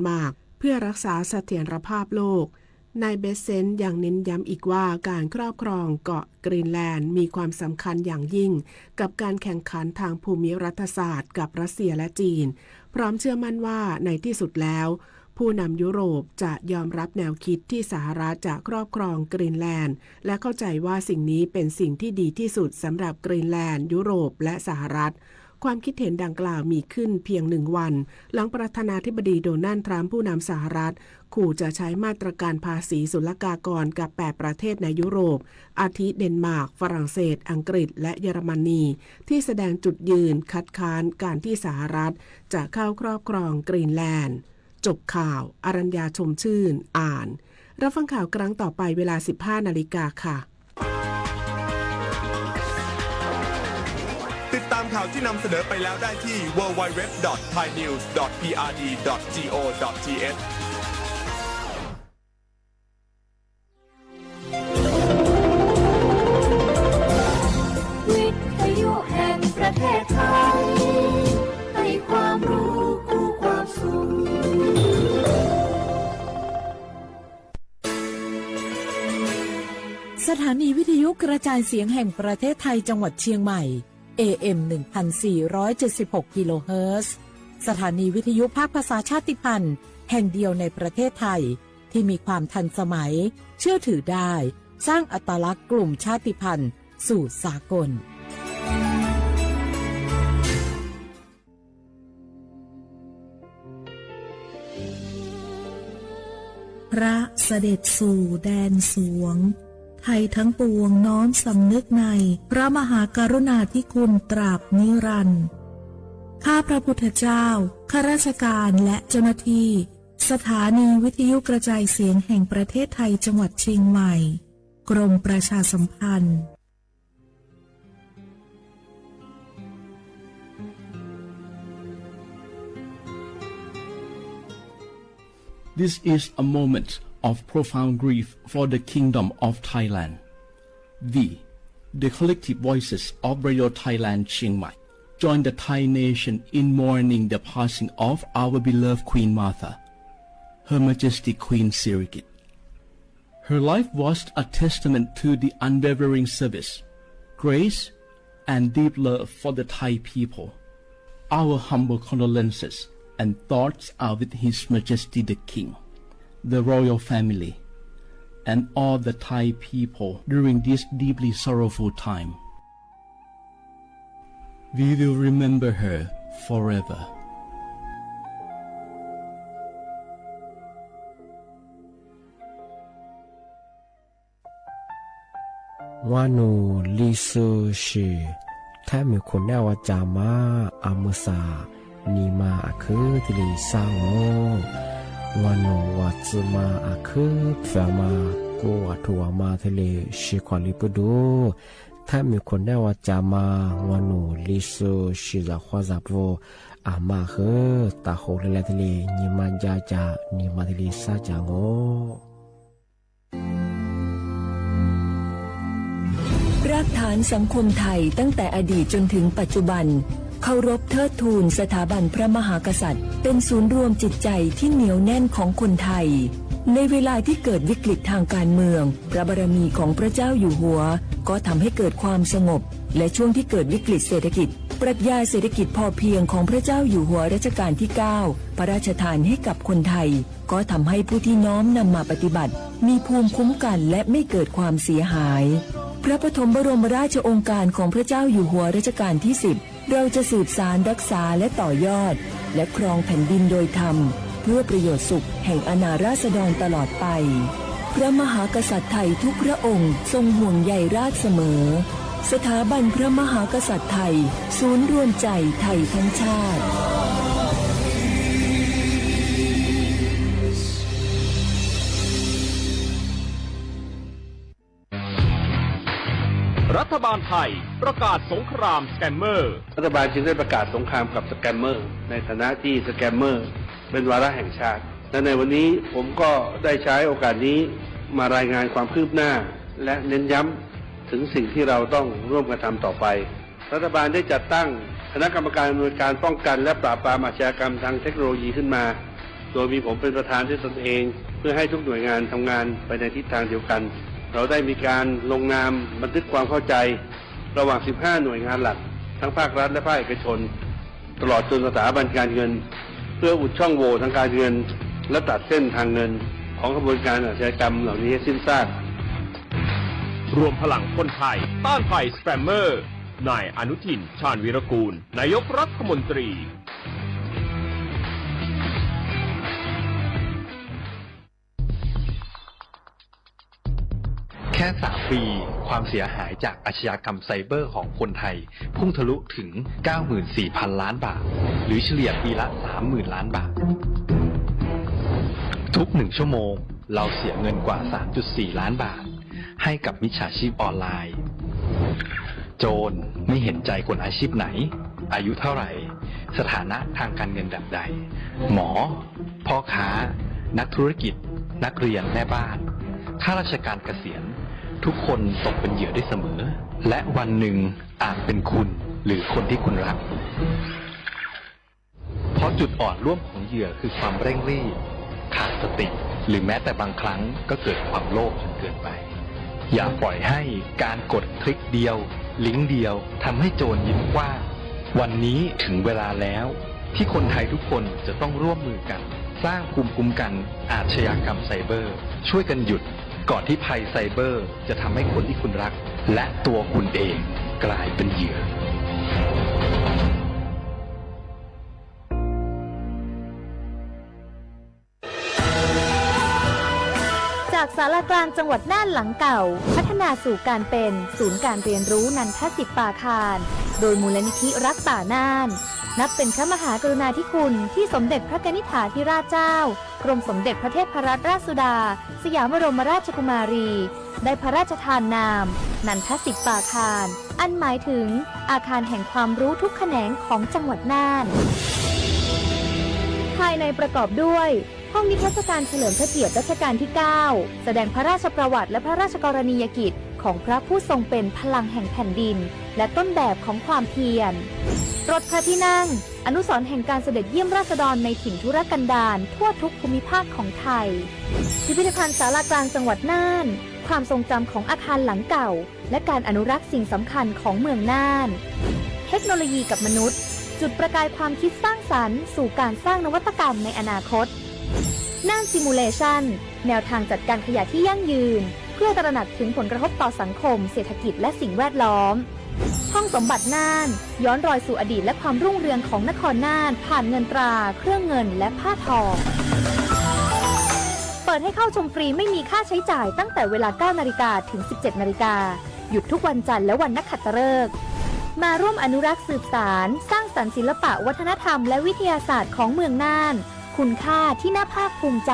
มากเพื่อรักษาเสถียรภาพโลกนายเบสเซนต์ยังเน้นย้ำอีกว่าการครอบครองเกาะกรีนแลนด์มีความสำคัญอย่างยิ่งกับการแข่งขันทางภูมิรัฐศาสตร์กับรัสเซียและจีนพร้อมเชื่อมั่นว่าในที่สุดแล้วผู้นำยุโรปจะยอมรับแนวคิดที่สหรัฐจะครอบครองกรีนแลนด์และเข้าใจว่าสิ่งนี้เป็นสิ่งที่ดีที่สุดสำหรับกรีนแลนด์ยุโรปและสหรัฐความคิดเห็นดังกล่าวมีขึ้นเพียง1 วันหลังประธานาธิบดีโดนัลด์ทรัมป์ผู้นำสหรัฐขู่จะใช้มาตรการภาษีศุลกากรกับ8 ประเทศในยุโรปอาทิเดนมาร์กฝรั่งเศสอังกฤษและเยอรมนีที่แสดงจุดยืนคัดค้านการที่สหรัฐจะเข้าครอบครองกรีนแลนด์จบข่าวอรัญญาชมชื่นอ่านรับฟังข่าวครั้งต่อไปเวลา 15 นาฬิกาค่ะติดตามข่าวที่นำเสนอไปแล้วได้ที่ www.thainews.prd.go.th วิทยุแห่งประเทศไทยให้ความรู้คู่ความสุขสถานีวิทยุกระจายเสียงแห่งประเทศไทยจังหวัดเชียงใหม่ AM 1476 กิโลเฮิรตซ์สถานีวิทยุภาคภาษาชาติพันธุ์แห่งเดียวในประเทศไทยที่มีความทันสมัยเชื่อถือได้สร้างอัตลักษณ์กลุ่มชาติพันธุ์สู่สากลพระเสด็จสู่แดนสวงไทยทั้งปวงน้อมสำนึกในพระมหากรุณาธิคุณตราบนิรันดร์ข้าพระพุทธเจ้าข้าราชการและเจ้าหน้าที่สถานีวิทยุกระจายเสียงแห่งประเทศไทยจังหวัดเชียงใหม่กรมประชาสัมพันธ์ This is a moment of profound grief for the Kingdom of Thailand. We, the collective voices of Radio Thailand Chiang Mai, join the Thai nation in mourning the passing of our beloved Queen Martha, Her Majesty Queen Sirikit. Her life was a testament to the unwavering service, grace, and deep love for the Thai people. Our humble condolences and thoughts are with His Majesty the King, the royal family, and all the Thai people during this deeply sorrowful time. We will remember her forever. วานูลิซูชีแท้มีคนแนวจามาอามุสานีมาอาคือที่ลิซาโงวานูวัตมาอาคือเฟมากูวัตุวามาที่ลิชิควาลิปดูแท้มีคนแนวจามาวานูลิซูชีจะขวาจับโวอามาคือตาโหเลเลที่ลินีมาจาจานีมาที่ลิซาจาโงรากฐานสังคมไทยตั้งแต่อดีตจนถึงปัจจุบันเคารพเทิดทูนสถาบันพระมหากษัตริย์เป็นศูนย์รวมจิตใจที่เหนียวแน่นของคนไทยในเวลาที่เกิดวิกฤตทางการเมืองพระบารมีของพระเจ้าอยู่หัวก็ทำให้เกิดความสงบและช่วงที่เกิดวิกฤตเศรษฐกิจปรัชญาเศรษฐกิจพอเพียงของพระเจ้าอยู่หัวรัชกาลที่ 9 พระราชทานให้กับคนไทยก็ทำให้ผู้ที่น้อมนำมาปฏิบัติมีภูมิคุ้มกันและไม่เกิดความเสียหายพระปฐมบรมราชโองการของพระเจ้าอยู่หัวรัชกาลที่ 10เราจะสืบสานรักษาและต่อยอดและครองแผ่นดินโดยธรรมเพื่อประโยชน์สุขแห่งอาณาราษฎรตลอดไปพระมหากษัตริย์ไทยทุกพระองค์ทรงห่วงใยราชเสมอสถาบันพระมหากษัตริย์ไทยศูนย์รวมใจไทยทั้งชาติรัฐบาลไทยประกาศสงครามสแกมเมอร์รัฐบาลจึงได้ประกาศสงครามกับสแกมเมอร์ในฐานะที่สแกมเมอร์เป็นวาระแห่งชาติและในวันนี้ผมก็ได้ใช้โอกาสนี้มารายงานความคืบหน้าและเน้นย้ำถึงสิ่งที่เราต้องร่วมกันทำต่อไปรัฐบาลได้จัดตั้งคณะกรรมการอำนวยการป้องกันและปราบปรามอาชญากรรมทางเทคโนโลยีขึ้นมา โดยมีผมเป็นประธานด้วยตนเองเพื่อให้ทุกหน่วยงานทำงานไปในทิศทางเดียวกันเราได้มีการลงนามบันทึกความเข้าใจระหว่าง 15 หน่วยงานหลักทั้งภาครัฐและภาคเอกชนตลอดจนสถาบันการเงินเพื่ออุดช่องโหว่ทางการเงินและตัดเส้นทางเงินของกระบวนการอาชญากรรมเหล่านี้ให้สิ้นซากรวมพลังคนไทยต้านภัยสแปมเมอร์นายอนุทินชาญวีรกูลนายกรัฐมนตรีแค่3 ปีความเสียหายจากอาชญากรรมไซเบอร์ของคนไทยพุ่งทะลุถึง 94,000 ล้านบาทหรือเฉลี่ยปีละ 30,000 ล้านบาททุก1 ชั่วโมงเราเสียเงินกว่า 3.4 ล้านบาทให้กับมิจฉาชีพออนไลน์โจรไม่เห็นใจคนอาชีพไหนอายุเท่าไหร่สถานะทางการเงินแบบใดหมอพ่อค้านักธุรกิจนักเรียนแม่บ้านข้าราชการเกษียณทุกคนตกเป็นเหยื่อได้เสมอและวันหนึ่งอาจเป็นคุณหรือคนที่คุณรักเพราะจุดอ่อนร่วมของเหยื่อคือความเร่งรีบขาดสติหรือแม้แต่บางครั้งก็เกิดความโลภจนเกินไปอย่าปล่อยให้การกดคลิกเดียวลิงก์เดียวทำให้โจรยิ้มกว้างวันนี้ถึงเวลาแล้วที่คนไทยทุกคนจะต้องร่วมมือกันสร้างภูมิคุ้มกันอาชญากรรมไซเบอร์ช่วยกันหยุดก่อนที่ภัยไซเบอร์จะทำให้คนที่คุณรักและตัวคุณเองกลายเป็นเหยื่อจากศาลากลางจังหวัดน่านหลังเก่าพัฒนาสู่การเป็นศูนย์การเรียนรู้นันทศิษย์ป่าคารโดยมูลนิธิรักป่าน่านนับเป็นพระมหากรุณาธิคุณที่สมเด็จพระกนิษฐาธิราชเจ้ากรมสมเด็จพระเทพรัตนราชสุดาสยามบรมราชกุมารีได้พระราชทานนามนันทศิษย์ป่าคารอันหมายถึงอาคารแห่งความรู้ทุกแขนงของจังหวัดน่านภายในประกอบด้วยห้องนิทรรศการเฉลิมพระเกียรติรัชกาลที่ 9 แสดงพระราชประวัติและพระราชกรณียกิจของพระผู้ทรงเป็นพลังแห่งแผ่นดินและต้นแบบของความเพียรรถพระที่นั่งอนุสรณ์แห่งการเสด็จเยี่ยมราษฎรในถิ่นทุรกันดารทั่วทุกภูมิภาคของไทยพิพิธภัณฑ์ศาลากลางจังหวัดน่านความทรงจำของอาคารหลังเก่าและการอนุรักษ์สิ่งสำคัญของเมืองน่านเทคโนโลยีกับมนุษย์จุดประกายความคิดสร้างสรรค์สู่การสร้างนวัตกรรมในอนาคตน่านซิมูเลชันแนวทางจัดการขยะที่ยั่งยืนเพื่อตระหนักถึงผลกระทบต่อสังคมเศรษฐกิจและสิ่งแวดล้อมห้องสมบัติน่านย้อนรอยสู่อดีตและความรุ่งเรืองของนครน่านผ่านเงินตราเครื่องเงินและผ้าทองเปิดให้เข้าชมฟรีไม่มีค่าใช้จ่ายตั้งแต่เวลา 9 นาฬิกาถึง 17 นาฬิกาหยุดทุกวันจันทร์และวันนักขัตฤกษ์มาร่วมอนุรักษ์สืบสานสร้างสรรค์ศิลปะวัฒนธรรมและวิทยาศาสตร์ของเมืองน่านคุณค่าที่น่าภาคภูมิใจ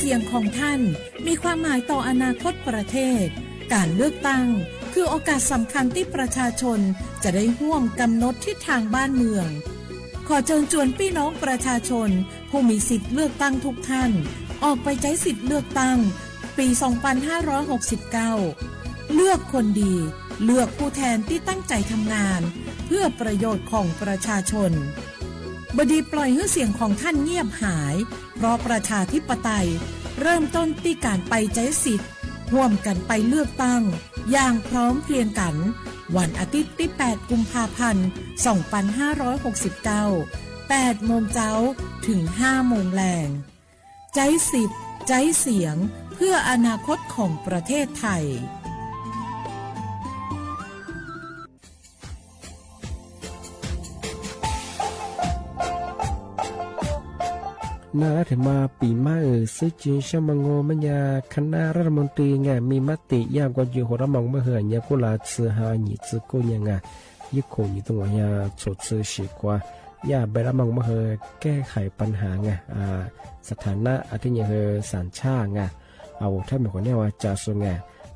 เสียงของท่านมีความหมายต่ออนาคตประเทศการเลือกตั้งคือโอกาสสำคัญที่ประชาชนจะได้ร่วมกำหนดทิศทางบ้านเมืองขอเชิญชวนพี่น้องประชาชนผู้มีสิทธิ์เลือกตั้งทุกท่านออกไปใช้สิทธิ์เลือกตั้งปี 2569 เลือกคนดีเลือกผู้แทนที่ตั้งใจทำงานเพื่อประโยชน์ของประชาชนบดีปล่อยให้เสียงของท่านเงียบหายเพราะประชาธิปไตยเริ่มต้นที่การไปใช้สิทธิ์ร่วมกันไปเลือกตั้งอย่างพร้อมเพรียงกันวันอาทิตย์ที่ 8 กุมภาพันธ์ 2569 8 โมงเช้าถึง 5 โมงแลงใช้สิทธิ์ใช้เสียงเพื่ออนาคตของประเทศไทยน่าถึงมาปีมาซึ่งจีนชมังโงมันยาคณะรัฐมนตรีไงมีมติย่างกว่าอยู่หัวมองเมื่อเหือนยากุลาซื้อหาหนีซื้อกูยังไงยิ่งคงอยู่ตรงว่ายาสดซื้อฉีกว่าย่าไปรับมองเมื่อเหือแก้ไขปัญหาไงสถานะอาทิตย์ยังเหือสารชาไงเอาถ้าเป็นคนนี้ว่าจะส่งไง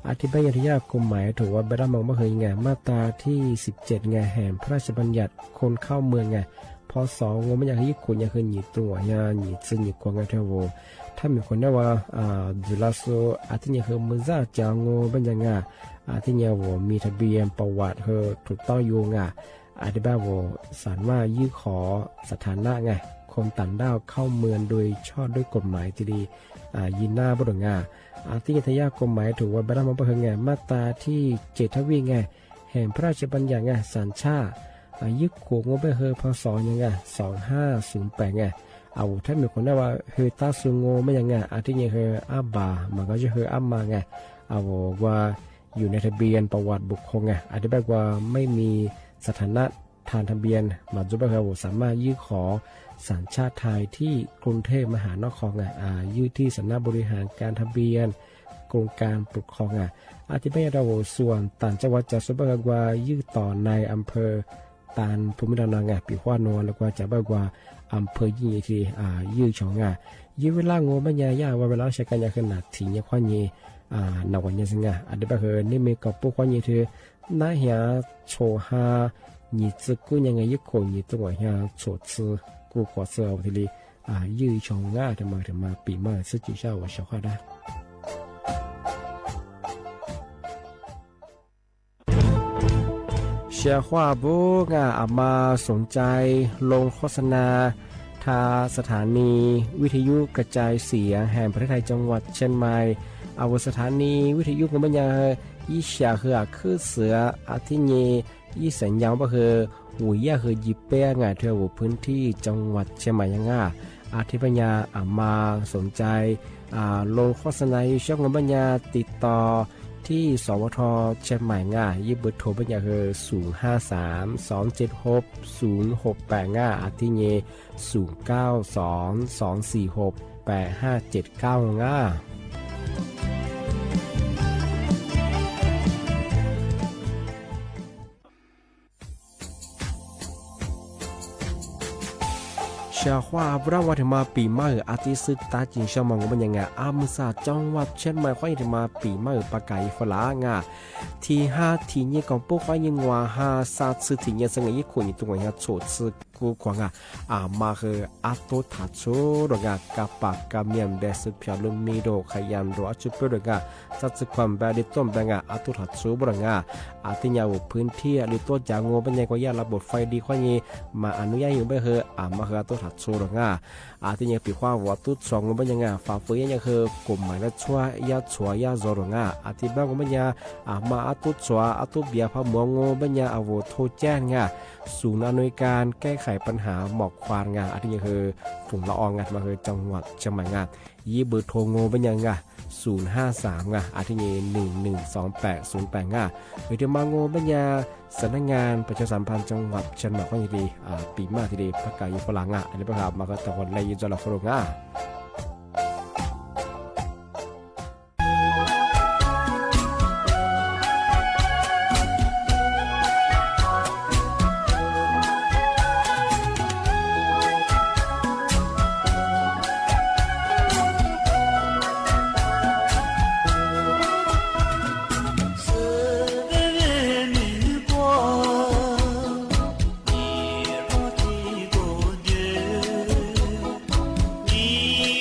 อธิบายที่ยากกฎหมายถือว่าไปรับมองเมื่อเหือไงมาตราที่17ไงแห่งพระราชบัญญัติคนเข้าเมืองไงพ พอสองงไม่อยากให้คนอยากให้หนีตัวเนี่ยหนีซึ่งหนีกวางกันเท่าโวถ้ามีคนเนี่ยว่าจุลาโซอาทิตย์เนี่ยคือมือจ้าจางโง่เป็นยังไงอาทิตย์เนี่ยว่ามีทะเบียนประวัติเธอถูกต้องอยู่ไงอาทิตย์แบบว่าสารว่ายื่นขอสถานะไงคนต่างด้าวเข้าเมืองโดยชอบด้วยกฎหมายที่ดียินหน้าบุรุษงาอาทิตย์ทยากฎหมายถูกว่าบรรดามาเพื่อไงมาตราที่7 ทวีไงแห่งพระราชบัญญัติไงสัญชาติยึดขวงงบไปเฮอพศยังไง2508ไงเอาถ้ามีคนได้ว่าเฮอตาซุงโงไม่ยังไงอาทิตย์ยังเฮออาบามันก็จะเฮออามาไงเอาว่าอยู่ในทะเบียนประวัติบุคคลไงอาทิตย์แบบว่าไม่มีสถานะทางทะเบียนมาจุบเฮอสามารถยื่นขอสัญชาติไทยที่กรุงเทพมหานครไงยื่นที่สำนักบริหารการทะเบียนกรมการปกครองอาทิตย์ไม่เราส่วนต่างจังหวัดจะสุบเฮอว่ายื่นต่อในอำเภอตานภูมิลำเนาไงปีขวานนแล้วก็จะแบบว่าอำเภอยี่ทียื้อชองยื้อเวลางูไม่ยายาว่าเวลาใช้กันยาขนาดถี่เนี่ยควานยีนวันยี่สิงอันนี้แบบเฮนี่มีกับพวกควานยีคือน้าเหียโชฮาหยิบกู้ยังไงยึดคนหยิบตัวเหียโฉดซื้อกู้ขอเสื้อเอาทีนี้ยื้อชองถึงมาปีใหม่ซื้อจีเช่าว่าเช่าข้าได้เชียร์ว่าบุกอามาสนใจลงโฆษณาทาสถานีวิทยุกระจายเสียงแห่งประเทศไทยจังหวัดเชียงใหม่เอาสถานีวิทยุของบัญญัติยี่เสียคือเสืออาทิเยยี่สัญญาณก็คือหุยย่าคือยิบเป้งเที่ยวพื้นที่จังหวัดเชียงใหม่ยังอาทิปัญญาอามาสนใจลงโฆษณาช่องบัญญัติติดต่อที่สวทเชียงใหม่ยิบเบอร์โทรบัญญัติคือ053-276-0685อาทิเย0922468579ชาว่าบราวถึงมาปีใหม่อาทิตย์สุดตาจิงชาวมองว่ายังไงมุสาจังหวัดเชียงใหม่ค่อยถึงมาปีใหม่ปากไก่ฝรั่งที่5ที่นี่ของพวกค่อยยังว่า5 3次ที่นี่สังเกตคนอยู่ตรงนี้โฉดซื้อกูกว่ามาคืออาตุทัชโชดกับปากกับเมียนเดสพิอาลุมิโดขยันรัวจุดเปิดสัตว์ความแบบดิต้มแบบอาตุทัชโชบรังอาทิตย์ยาวพื้นที่หรือตัวจางงูเป็นยังก็ยาระบบไฟดีค่อยนี้มาอนุญาตอยู่ไม่คือมาคืออาตุทัชโชดรังอาทิตย์ยังปีว่าวัตถุสองงูเป็นยังฝ่าฝืนยังคือกลุ่มหมายและช่วยยาช่วยยาจรังอาทิตย์บ้างงูเป็นยังมาอาตุช่วยอาตุเบียพะมัวงูเป็นยังอาวุธโทแจ้งศูนย์อำนวยการแก้ไขปัญหาหมอกควันอาทิตย์คือฝุ่นละอองมาคือจังหวัดเชียงใหม่ยี่เบอร์โทรงูเป็นยัง053อาทิตย์112808หรือที่มางูเป็นยังสำนักงานประชาสัมพันธ์จังหวัดเชียงใหม่ก็ยังดีปีมากทีเดียวประกาศฝรั่งอันนี้ประกาศมาก็ตะวันเลยจะหลับฝรั่ง你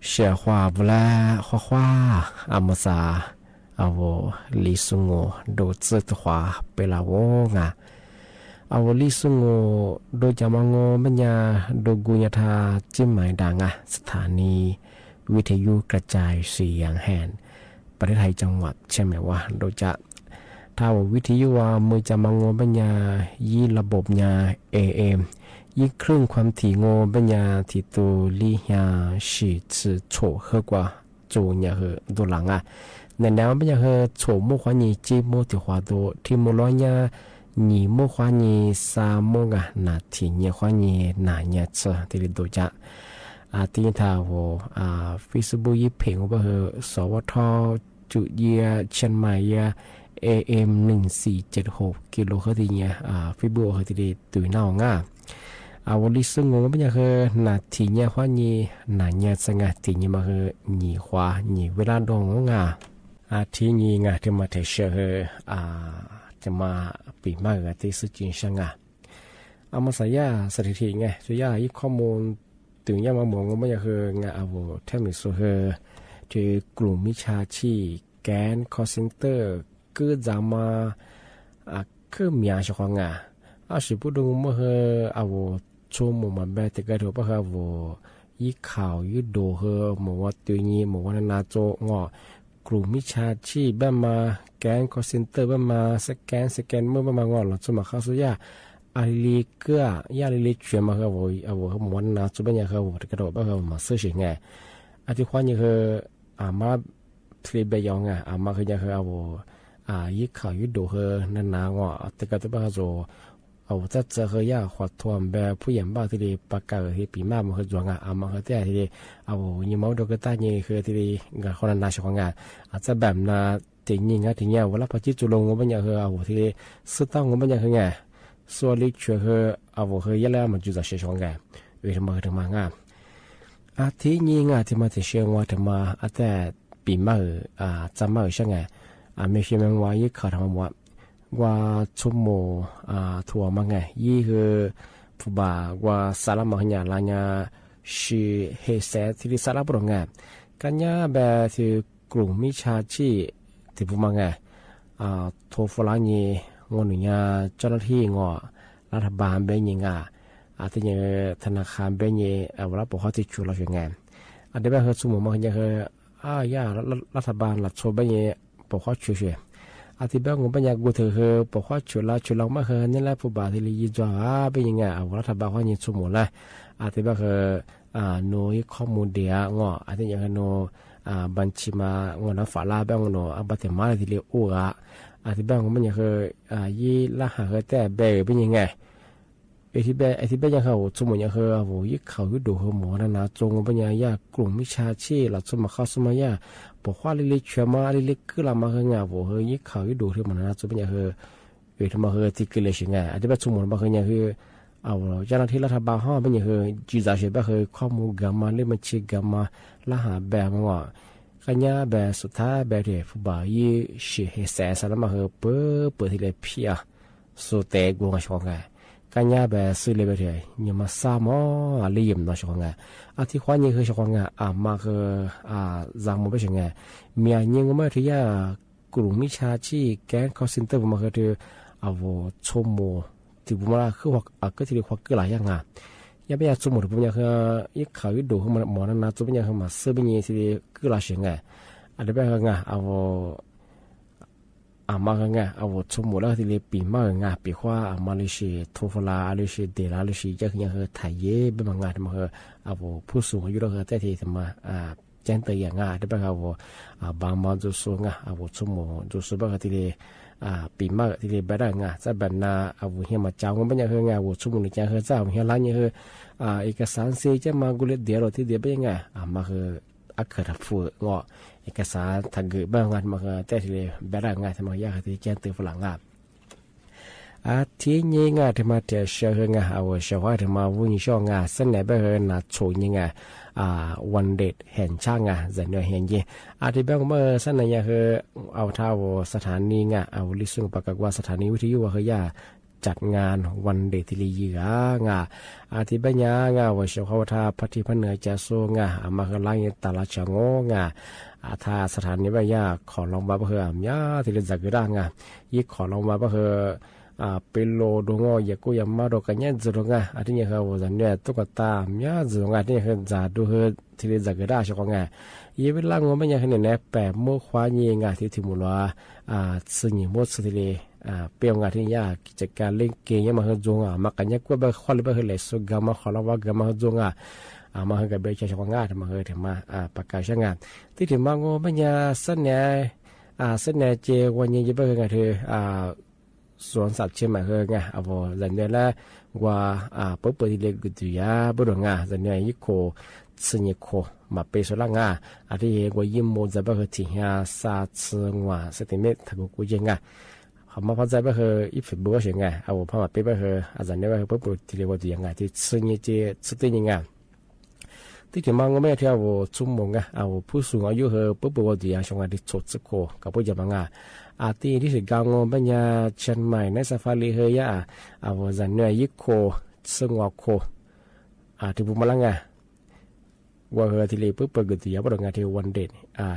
เสียขวาบุแลขวาอามาซาเอาลิสุงโงโดซึตขวาเปลาโวงาเอาลิสุงโงโดจามังโงบัญญาโดกุญทาจิ้มหมายดังสถานีวิทยุกระจายเสียงแห่งประเทศไทยจังหวัดใช่ไหมว่าโดยจะถ้าวิทยุว่ามือจามังโงบัญญายี่ระบบญา AM ยี่ครึ่งความถี่โงบัญญาที่ตัวลิฮาชิจือโฉเฮกว่าโจญาเฮตัวหลังในแนวบัญญาเฮโฉโมขวานีจีโมติขวาโดที่โมล้อยานีโมขวานีซาโมกะนาทีเนียขวานีนาเนียเซที่ลิโดจะที่ท่าวFacebook ยี่เพลงว่าเฮสวทจุเยียเชียงใหม่ยา AM 1476กิโลเฮิรตซ์เนี่ยFacebook เฮที่ตุยน่าง่าวันนี้ซึ่งงงไม่ใช่คือนาทีเนี่ยขวานีนาเนียเซงทีเนี่ยมาคือนีขวานีเวลาดงง่าที่นี่ง่าที่มาเทเชอจะมาปีมากที่สุดจริงช่างเอามาใส่ยาสถิติไงส่วนยาอีกข้อมูลถึงยามามองว่าไม่ใช่คืองาเอาแทมิสุเฮที่กลุ่มมิชาชีแกนคอร์เซนเตอร์ก็จะมาคือมีอาชีพงาอาชีพผู้ดงมาเฮเอาชั่วโมงมาแบบแต่ก็ถือว่าเขายี่ข่าวยี่โดเฮหมว่าตัวนี้หมว่านาโจงอกลุ่มมิชาชีพแบบมาแกนคอร์เซนเตอร์แบบมาสแกนเมื่อแบบมางอหลังสมัครเข้าสู่ยาอาลีเกอยาลีเชื่อมาเขาเอาเขาหมวันนาจุบันยาเขาที่กระโดดแบบเขามาซื้อสิ่งไงอาทิตย์ควานยังเขามาทรีเบยองมาคือยังเขาเอายี่ข่าวยี่โดเฮนั่นนางแต่ก็ตัวแบบเขาเอาถ้าเจอเขาอยากขอทวมแบบผู้ใหญ่บ้านที่ประกาศที่ปีมามันคือจวงมาคือแต่ที่เอายี่ม้าดอกตาเนี่ยคือที่งานคนนั้นชอบงานอาจจะแบบน่าถึงยิ่งถึงเงี้ยเวลาพอจิตจุลงก็ไม่อยากคือเอาที่สุดต้องก็ไม่อยากคือไงส่วนลิเชื่อคือเอาคือยาแล้วมันจุดจะเชื่อไงทำไมถึงมางานที่ยิ่งที่มาที่เชื่อว่าถึงมาแต่ปีมาจำมาใช่ไงไม่ใช่มันว่ายี่ขาดทำว่าชั่วโมงทัวร์มาไงยี่คือผู้บ่าวว่าสารมาเนี่ยลายเนี่ยชีเฮเซที่สารปรองไงกันเนี่ยแบบที่กลุ่มมิชาชีที่ผู้มาไงทัวร์ฟลานี่งอนเนี่ยเจ้าหน้าที่งอรัฐบาลเป็นยังไงที่เนี่ยธนาคารเป็นยังเวลาปกครองที่ชุดเราอย่างไงเดี๋ยวแบบคือชั่วโมงมาเนี่ยคือย่ารัฐบาลหลักโซเป็นยังปกครองช่วยที่แบบงบปัญญากูเถอะปกครองชุดเราไม่เคยนี่แหละผู้บ่าวที่ลีจ้าเป็นยังไงรัฐบาลเขาเนี่ยชั่วโมงละที่แบบคือโน้ยข้อมูลเดียงที่อย่างโนบัญชีมางอนักฝาลาแบบงอบัตรมาที่เรียกที่แบบงบปัญญาคือยี่ละหาแต่แบบเป็นยังไงที่แบบยังเขาชั่วโมงยังคือยี่เขายี่ดูเขาหมอนะจงปัญญายากลุ่มมิชาชีหลักสมัครเข้าสมัยปกว่าเล็กๆเชื่อมาเล็กๆคือเรามาคืองายี่เขายี่ดูที่มันนะจงปัญญาคือที่มาคือที่กิเลสยังไงที่แบบชั่วโมงมาคือยังคือเจ้าหน้าที่รัฐบาลห้องเป็นยังคือจีจ่าเชื่อแบบคือข้อมูลกัมมาเรื่องบัญชีกัมมาละหาแบบมันว่ากันยาแบบสุดท้ายแบบเดียผู้บ่าวยี่สิเฮเซสแล้วมาคือเปิดที่เลยพี่สุดแต่กวงช่วงไงกันยาแบบซื้อเลยแบบเดียยังมาซ้ำอะไรยิ่งน่าช่วงไงที่ควานยังคือช่วงไงมาคือจางมันเป็นยังไงมีอันยังไม่ที่กลุ่มมิชาชีแก๊งคอร์เซนเตอร์มาคือที่ชั่วโมงที่ผมว่าคือว่าก็ที่เรียกว่าก็หลายอย่างยังไม่อยากสมมติผมอยากคือยี่ข่าวยี่ดูเขามาหมอนาจุดเป็นอย่างเขามาซื้อเป็นยี่ที่ก็หลายสิ่งไงเดี๋ยวแบบไงมาไงสมมติแล้วที่เรียกปีมาไงปีว่ามาเลเซียทัวร์ลาเลเซียเดลาเลเซียจะคือยังคือไทยเย่เป็นบางงานที่มาคือผู้สูงอายุเราคือแต่ที่ทำมาแจ้งเตือนไงเดี๋ยวแบบบางมาจุดสูงไงสมมติจุดสูงแบบที่เรียปีมาที่เรียบได้ไงจะแบบน่าเฮียมาเจ้าก็เป็นอย่างไงชั่วโมงนี้จะเจ้าเฮียร้านยังเอกสารเสียจะมากุเลเดียวที่เดียวเป็นยังไงมาคืออักขระฟูเอกสารทางเกิดบ้างงานมาคือแต่ที่เรียบได้ไงทำมายากที่แจ้งเตือนฝรั่งที่นี่ไงที่มาเจอเชื่อไงเชื่อว่าที่มาวุ่นช่องเส้นไหนไปน่าโชยยังไงวันเด็ดเห็นช่างจะเหนื่อยเห็นยี่ที่แบบเมื่อสั้นไหนคือเท่าสถานีลิสุงปากกว่าสถานีวิทยุว่าคือยา จัดงานวันเด็กที่ลีเหยืองาอาทิบัญญางาว่าเฉพาะทาพัทิพันเหนือจะสู้งาอามาคือไล่ตาลาชงงาอาทาสถานีบัญญาขอลองมาเพื่อมยาที่เรียนจากกระด้างายิ่งขอลองมาเพื่อเป็นโลดงอยากุยามาโดกันยันจุดงาอาทินี้เขาว่าจะเนี่ยตุ๊กตามยาจุดงาที่เขาจะดูเฮที่เรียนจากกระด้างชงงายี่เวลางงบัญญาเนี่ยแปะโมขวายีงาที่ที่มุลว่าสิ่งมดสุดเลยเปียงานที่ยากกิจการเล่นเกมยังมาหจงมากันยังกว่าขอเลยเลยสุกามาขอเราว่ากามาหจงมาหกับเบย์ชาวงานมาถึงมาประกาศช่างงานที่ถึงมางบัญญาเสนอเจวันนี้จะเป็นไงเธอสวนสัตว์เชื่อมาเฮงไงเอาบ่จันเนี่ยละว่าปุ๊บเปิดที่เล็กกุฏิยาบุรุษงาจันเนี่ยยิ่งโคสิ่งโคมาเป็นส่วนล่างอาที่ว่ายิ่งโมจะเป็นที่หาซาซึงว่าสติเมตถ้ากูยังไงเขามาพัฒนาไปคืออีฟิบัวเฉยไงเอาพอมาไปคืออาจารย์เนี่ยไปปุ๊บที่เรียกว่าตัวยังไงที่สิ่งที่สติยังไงที่ถึงมังก็ไม่เที่ยวชุ่มมงไงเอาผู้สูงอายุคือปุ๊บว่าตัวยังช่วงที่ชดสโคกับผู้ยังมังอาที่ที่สิกางงปัญญาเชียงใหม่ในซาฟารีเฮียเอาอาจารย์เนี่ยยิ่งโคซึ่งว่าโคที่บุมาลังไงว่าเฮที่เลยปุ๊บเปิดกุฏิยาบุรุษงานที่วันเด็ด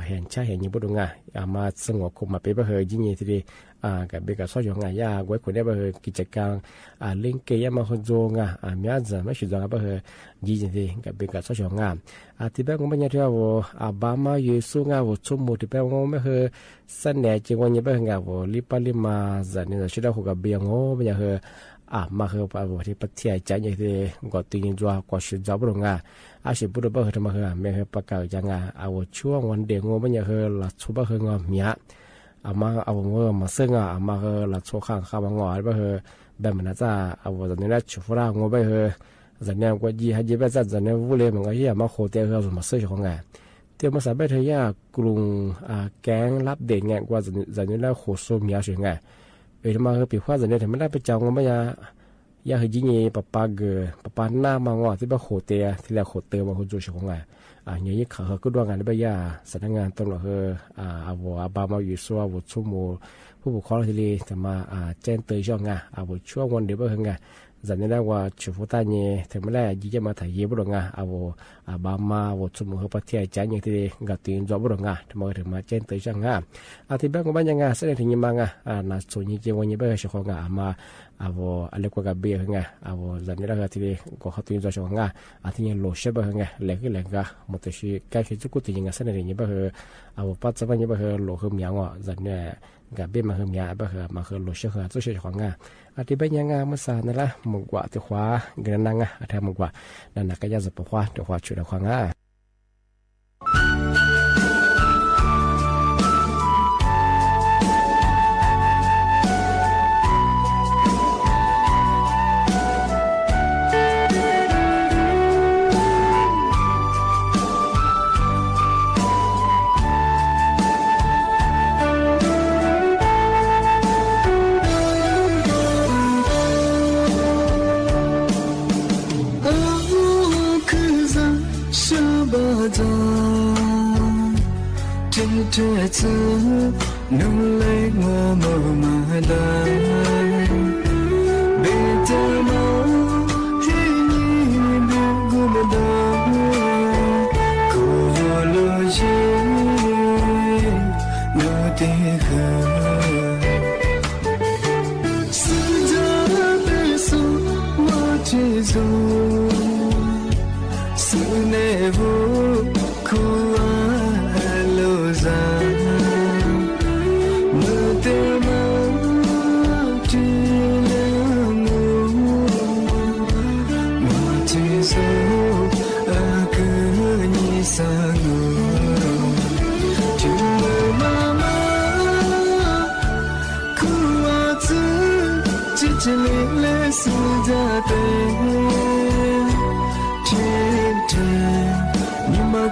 เห็นใช่เห็นยิ่งบุรุษงานมาสงบคุมมาเป็นเฮยิ่งยี่ที่เลยกับเบกซ้อยงานยาไว้คนได้เฮกิจการเล่นเกมมาคนโจงมีอาจจะไม่ชุดงานเฮยี่ที่กับเบกซ้อยงานที่แบบงงไม่เนี่ยที่ว่าบามาอยู่สู้งานว่าชุ่มมุดที่แบบงงไม่เฮสันเนี่ยจริงวันนี้แบบงานว่าลิปลิมาจะเนี่ยชุดเราคุกับเบียงงไม่เนี่ยเฮมาคือปฏิบัติปฏิบัติใจอย่างที่ก็ตีนจัวก็ชุดจับลงอาชีพบุรุษบ่เฮทำมาเฮไม่เฮประกาศจังเอาช่วงวันเด็กงไม่เนี่ยเฮหลัดชุบบ่เฮงเมียมาเอามาซึ่งมาเฮหลัดโชว์ข้างข้าวงอบ่เฮแบบมันจะเอาตอนนี้นะชุบร่างงบ่เฮจันเนี่ยก็ยี่ให้ยี่แบบจันเนี่ยวุ้เลยมันก็ยี่มาโคเตอร์เขามาซื้อของไงเที่ยวมาสายไปเทียกรุงแก๊งรับเด็กไงกว่าจันเนี่ยแล้วโคโซเมียเฉยไงมาคือปีขวาจันเนี่ยทำไม่ได้ไปเจ้าก็ไม่ยาคือยิ่งปะปาเกอปะปาหน้ามางอที่บ้าโคเตียที่แล้วโคเตอร์มาคนจูชของไงอย่างนี้เขาก็ด้วยงานได้ไปยาสถานงานตำรวจอาวบามาอยู่ซัววุชั่วโมผู้ปกครองที่ลีจะมาแจ้งเตือนช่องไงช่วงวันเดียวเพื่อนไงจันนี่ได้ว่าชุดตาเนี่ยถึงไม่ได้ยิ่งมาถ่ายเยี่ยบุรุษงาบามาวุชั่วโมเขาปฏิใจอย่างที่กัดตีนจอบบุรุษงาถึงมาแจ้งเตือนช่างงาที่บ้านก็บ้านยังไงเสด็จถึงยังมาไงน่าสนใจวันนี้เพื่อนช่องงามาอะไรก็กับเบียร์ไงจันนี่ได้ที่ก็เขาตีนจอบช่องงาที่ยังโลเชบไงเล็กๆก็หมดที่ใกล้จุกุติยังไงเสด็จถึงยังเพื่อปัจจุบันยังเพื่อโลขึ้นยังอ่ะจันเนี่ยกับเบี้ยมาเฮืมยาเพื่อมาเฮืมโลเชอร์ตัวเชื่อของงาที่เป็นยังไงเมื่อสานนั่นแหละหมกว่าตัวขวาเงินนั่งแทนหมกว่านั่นนักก็ยาจะปขวาตัวขวาช่วยตัวขวาง这次努力我冇买单，别的梦与你别顾不到，可我落叶我的河，四着背诵我节奏，思念我苦啊。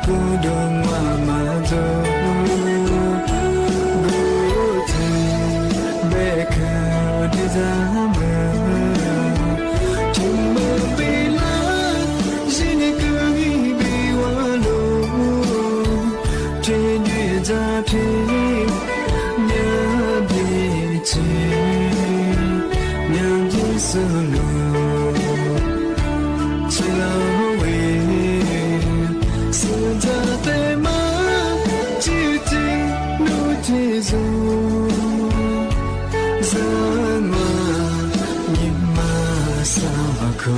古董我马走，古亭贝壳的咱们，听不悲了，是你可以比我路，天雨在天，两笔情，两句。solo chila we sunja te ma chi chi nu chi zo zama ni ma sa ko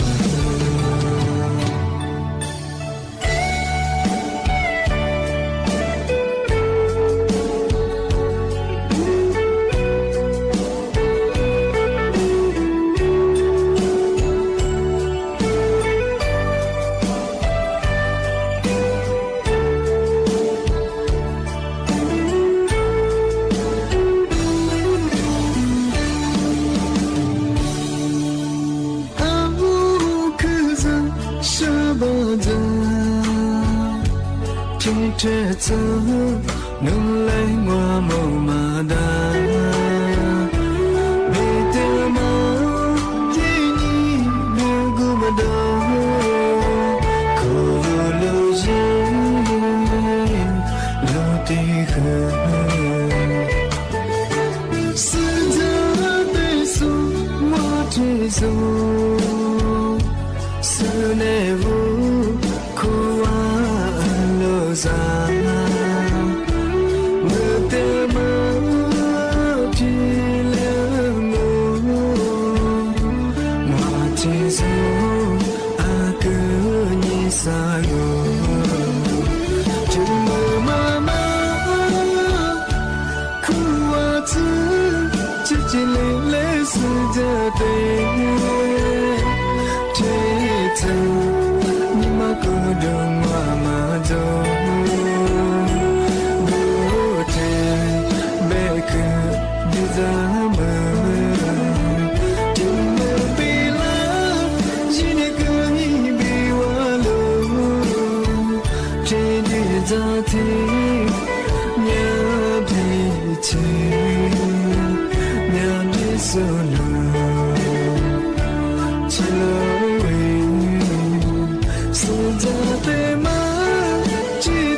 trẻ thơ nâng lấy hoa màu mà đa vì tiêu máu chỉ nhị đưa gu mà đau cô lưu dính lưu tì khờ sự giá tê su hoa trẻ su sự nề vu cô ra mơ tê mơ chỉ lỡ ngô mà chỉ dù cứ như xa ngô chừng mơ mà khu hoa chứ chỉ lệ sự ra tê thế thơ nhưng mà cứ đường hoa mà đâu bố thề bê cứ đi ra mơ chừng mơ bị lá chỉ để cứ nghĩ bị hoa lô trên đi ra thì nhớ đi chỉ nhớ đi solo chỉ lỡ sunja te ma chi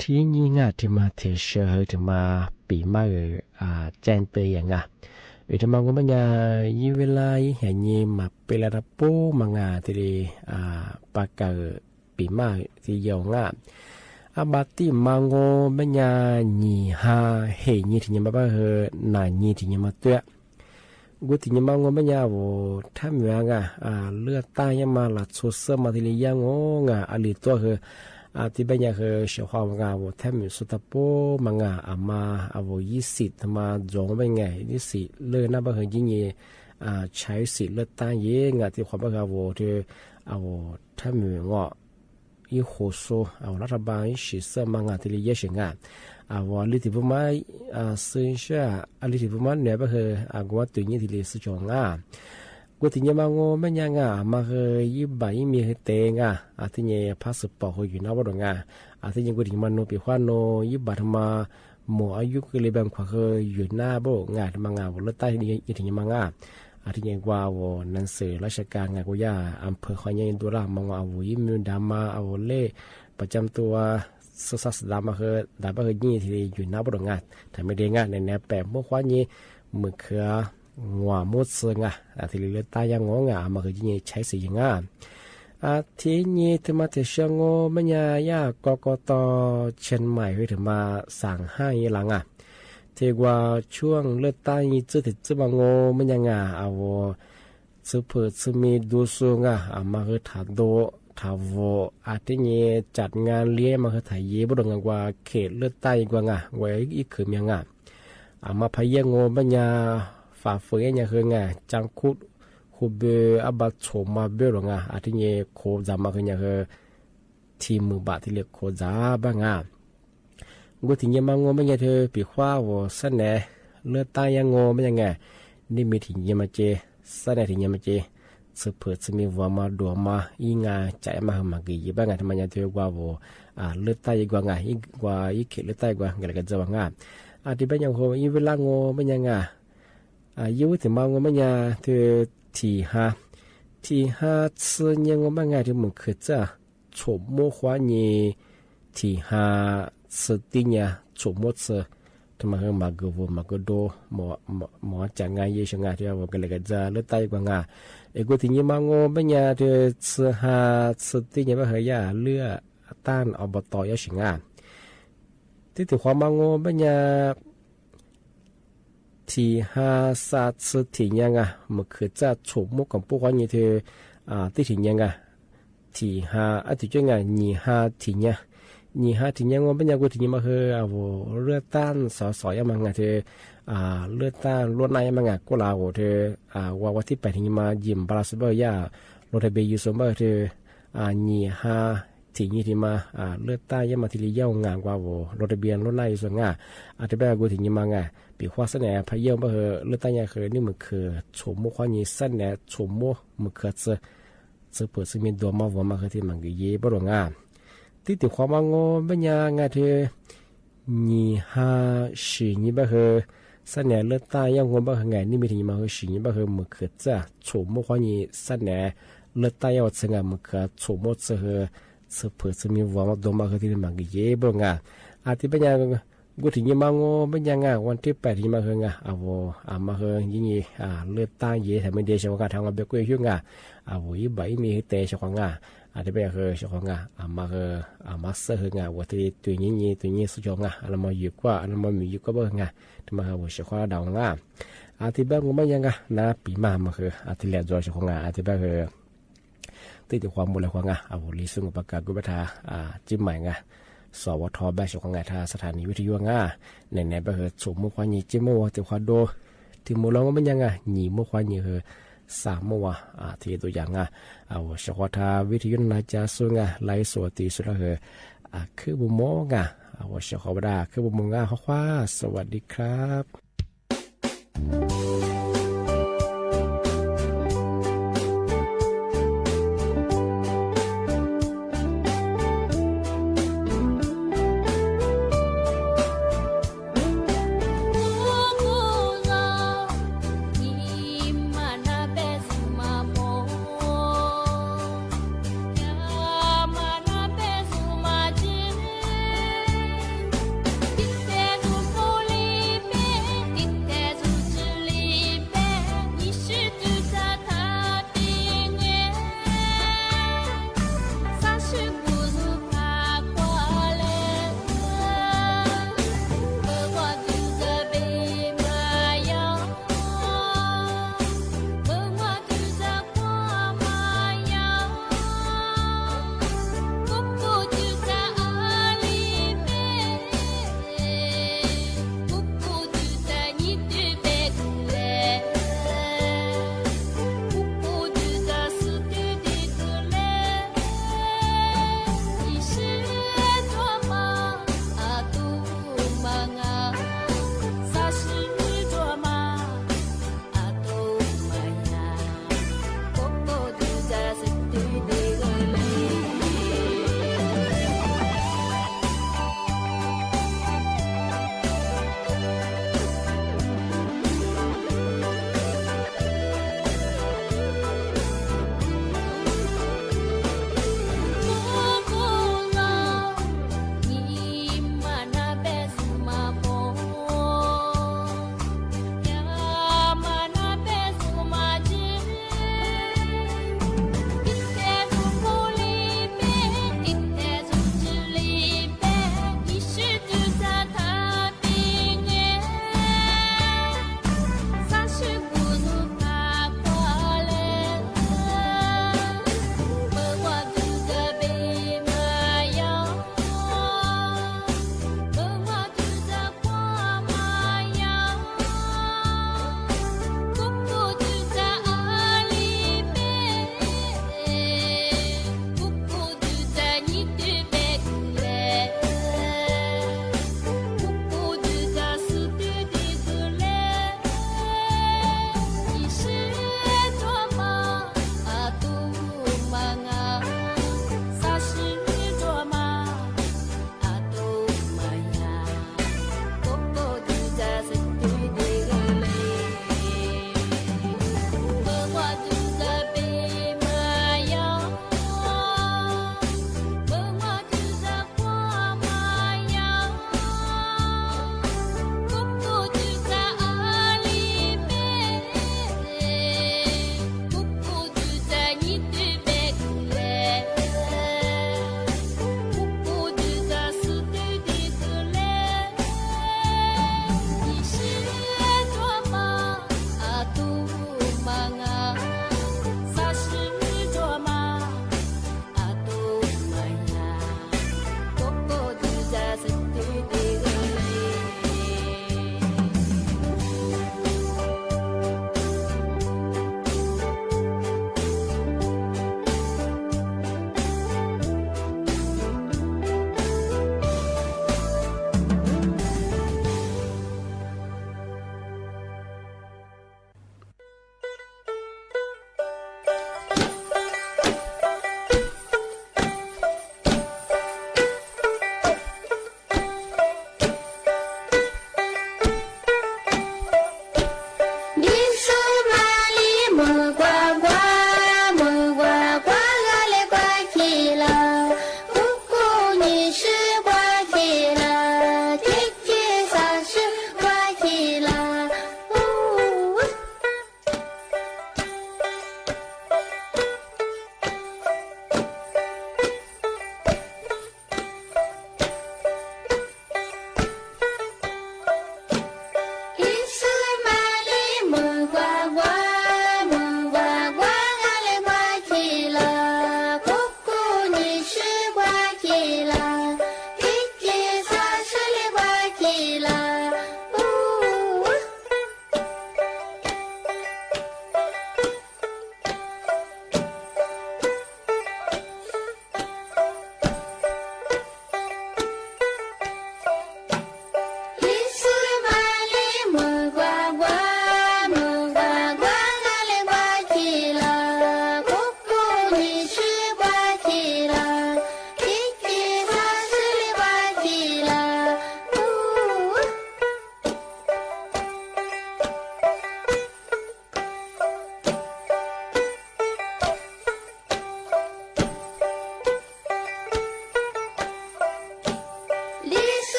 ที่นี่งาที่มาเทเชอร์ที่มาปีมาแจนเปย์อย่างที่มาก็มันยี่เวลาเห็นยี่มาเปลาระปูมางาที่ปากปีมาที่ยองบาติมังโกมันยี่ฮาเฮยี่ที่ยี่มาบ้านายี่ที่ยี่มาเตะกูที่ยี่มังโกมันโวทำอย่างเลือดตายมาหลัดสุดเสมาที่เลี้ยงอลิตัวที่เป็นอย่างเชื่อความโวทำสุดท้ายมังมาโวยี่สิบมาจงเป็นไงยี่สิบเลือดน่าบ้ายิ่งใช้สิเลือดตายเยอะที่ความบ้าโวที่ทำอย่างอีโคโซรัฐบาลสิเสมังที่เลี้ยงว่าลิทิบุมาซึ่งเชื่อลิทิบุมาเนี่ยก็คือกว่าตัวนี้ที่เลี้ยงสุจงกูที่เนี่ยมังโง่ไม่ยังมายี่ใบมีเตงที่เนี่ยพาสปอร์ตอยู่นะว่าตรงที่เนี่ยกูที่มันโนปีขวานโนยี่บาทมาหมู่อายุก็เลยแบบว่าอยู่หน้าโบทมังว่าเลือดใต้ที่เนี่ยมังที่เนี่ยว่านันสื่อราชการกูย่าอำเภอขอนแก่นตัวละมังว่ายี่มีดามาเล่ประจำตัวสัสดามาดาบยี่ที่อยู่หน้าโบตรงแต่ไม่ได้ในแนวแปะเมื่อควานนี้มือเขืองัวมุดเสืองที่เลือดตายยังงมายี่ใช้สียังที่นี่ที่มาที่เชียงมันยากกตเชียงใหม่ถึงมาสั่งให้หลังที่ว่าช่วงเลือดตายจืดจืดบางมันยังสืบเปิดสืบมีดูสูงมาถัดโดถ้าที่นี่จัดงานเลี้ยงมาถ่ายเย่บดงกว่าเขตเลือดตายกว่าไว้อีกคือยังมาพายงมันฝ่าฝืนยังจังคุดคูเบบัดโฉมมาเบลงที่นี่โคจามาทีมือบาที่เรียกโคจาบ้างกูที่นี่มังมันเธอปีขว้าวสันเนเลือดตายยังมันยังนี่มีที่นี่มาเจสันเนที่นี่มาเจสืบเปิดสืบมีวัวมาดัวมาอีใจมากี่บ้างทำไมเธอว่าเลือดตายกว่าอีกว่าอีกเขตเลือดตายกว่ากันจะว่าที่เป็นยังโหอีเวลามันยังยูถึงมังมันเธอที่ห้า次年我们爱的门口子触摸花呢ที่ห้า次的呢触摸子ทำไมมาเกวมาเกโดหมอจังงานเยอะงานที่ว่ากันเลยกันจะเลือดไตกว่างกูที่นี่มังไม่ยาเธอห้า次的呢ไม่เคยยาเลือดต้านอบตอยสิงที่ถือความมังไม่ยาที่ห้าสัตว์ที่ยังมันคือจะถูกมุกกับพวกคนนี้เธอที่ที่ยังที่ห้าที่จะยี่ห้าที่ยังว่าเป็นยังกูที่ยังมาคือเลือดต้านสอยังมันเธอเลือดต้านลวดในมันกูลาเธอว่าที่ไปที่มายิมบราซิเบียโรเทเบยูสมบัติเธอยี่ห้าที่นี่ที่มาเลือดใต้ยังมาที่เลี้ยงงานกว่าโวรถเบียนรถไล่ส่วนที่แบบกูที่นี่มาปีขวาสแหนพายเยี่ยมเลือดใต้ยังเคยนี่มันคือชมมุขวานี้สแหนชมมุมันคือจะเปิดซึ่งมีดวงมาวัวมาคือที่มันก็เย่บรองที่ติดความงงเป็นยังเธอยี่ห้าสี่นี่แบบสแหนเลือดใต้ยังงงแบบนี่มีที่มาคือสี่นี่แบบมันคือจะชมมุขวานี้สแหนเลือดใต้ยังซึ่งมันคือชมมุจะสืบเปิดซึ่งมีวัวมาดมมาคือที่มันก็เย่บรองที่เป็นยังกูที่นี่มังเป็นยังวันที่8ที่มาคือมาคือยิ่งเลือดตาเย่แต่ไม่ได้ชาวกาทางเราเบกยุ่งยี่ใบมีเตะชาวกาที่เป็นคือชาวกามาคือมาเสือว่าที่ตัวนี้สุดยอดเรามาอยู่กว่าเรามามีอยู่ก็เบิ่งที่มาคือชาวดาวที่เป็นกูไม่ยังนะปีมาคือที่เลี้ยงตัวชาวที่เป็นคือที่ตัวความบุญเลยลิซุงประกาศกุบัตาจิ้มใหม่สวทแบบชของงานทางสถานีวิทยุในไปเหตุสมมุขวานีจิโมติควาโดที่มูลองมันยังหนีมุขวานีคือสามมัวที่ตัวอย่างชของทางวิทยุนาจาสุงไลสวติสุดเลยคือบุโมชของบดาคือบุโมข้อควาสวัสดีครับ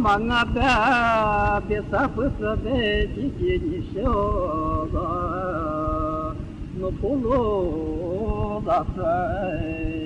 Mangada besa fusa de dikini shoga no polo da sai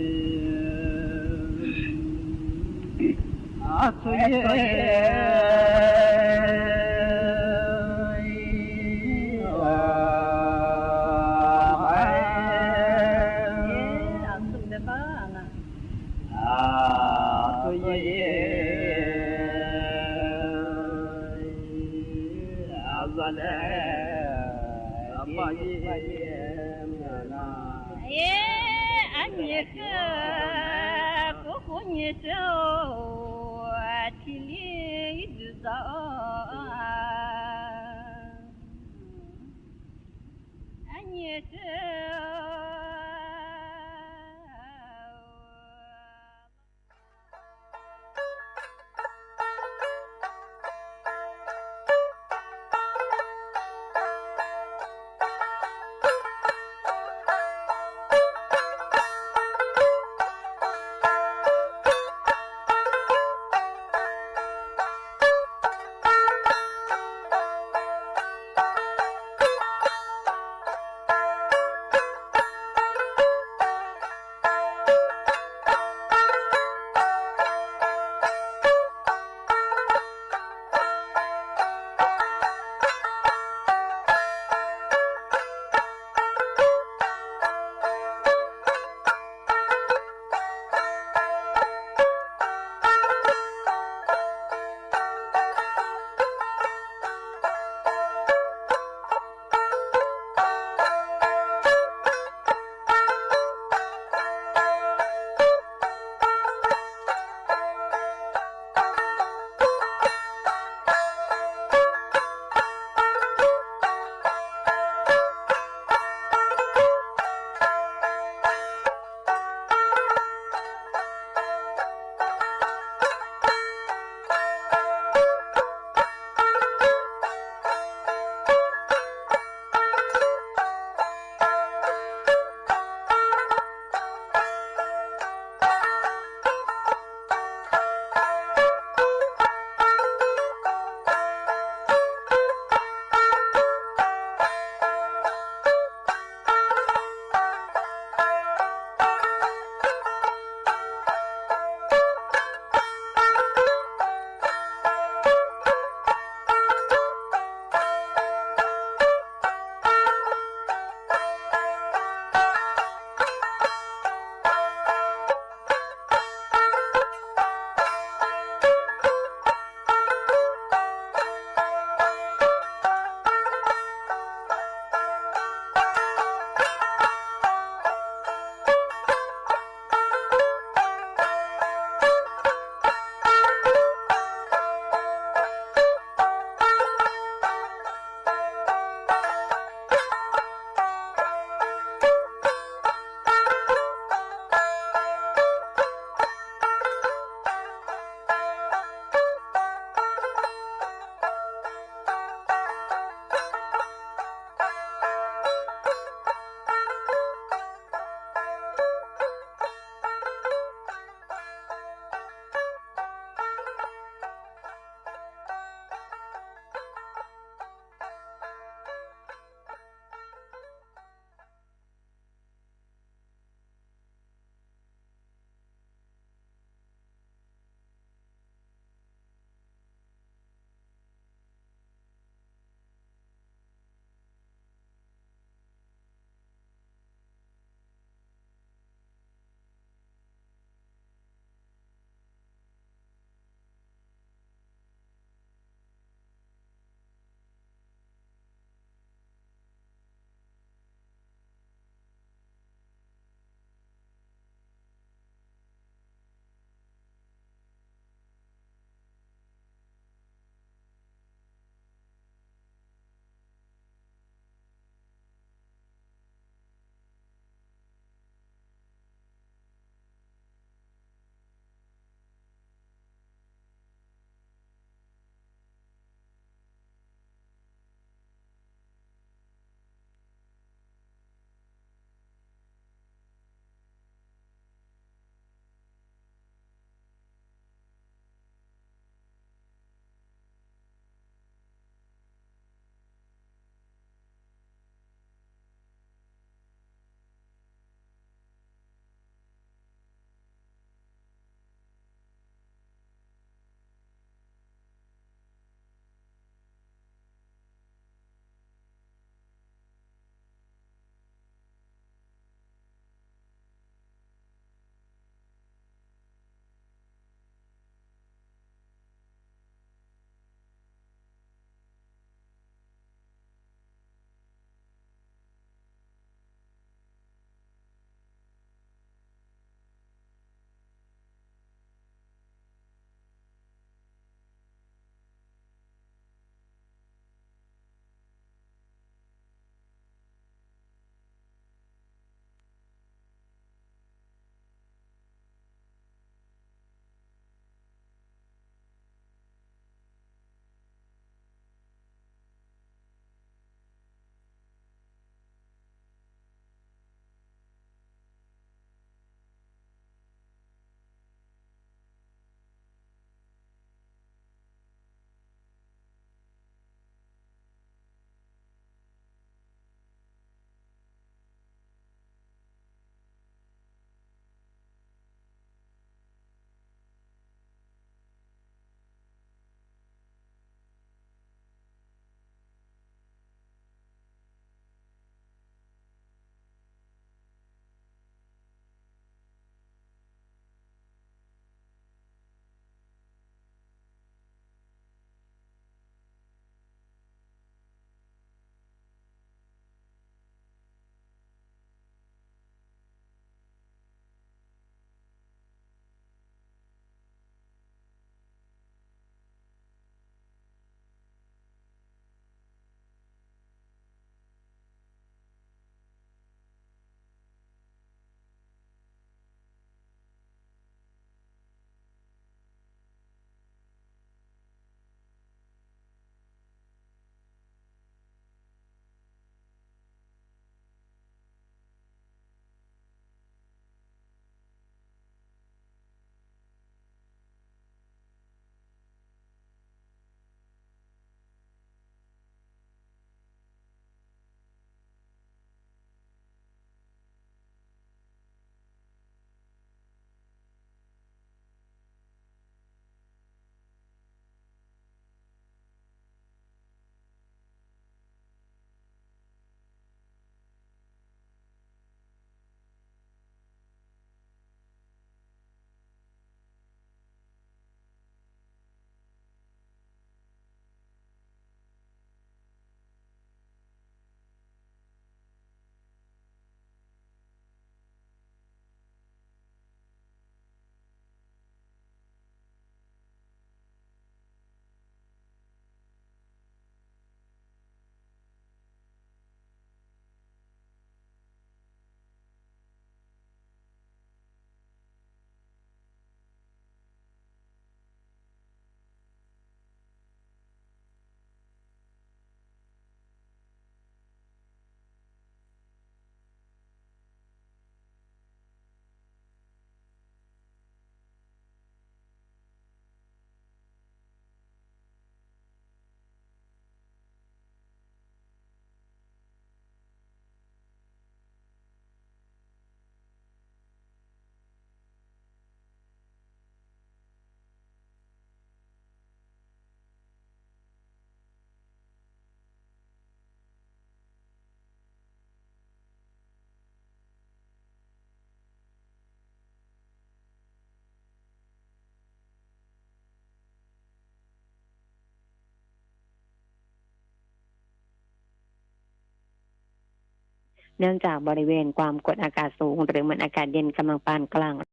เนื่องจากบริเวณความกดอากาศสูงหรือมวลอากาศเย็นกำลังปานกลาง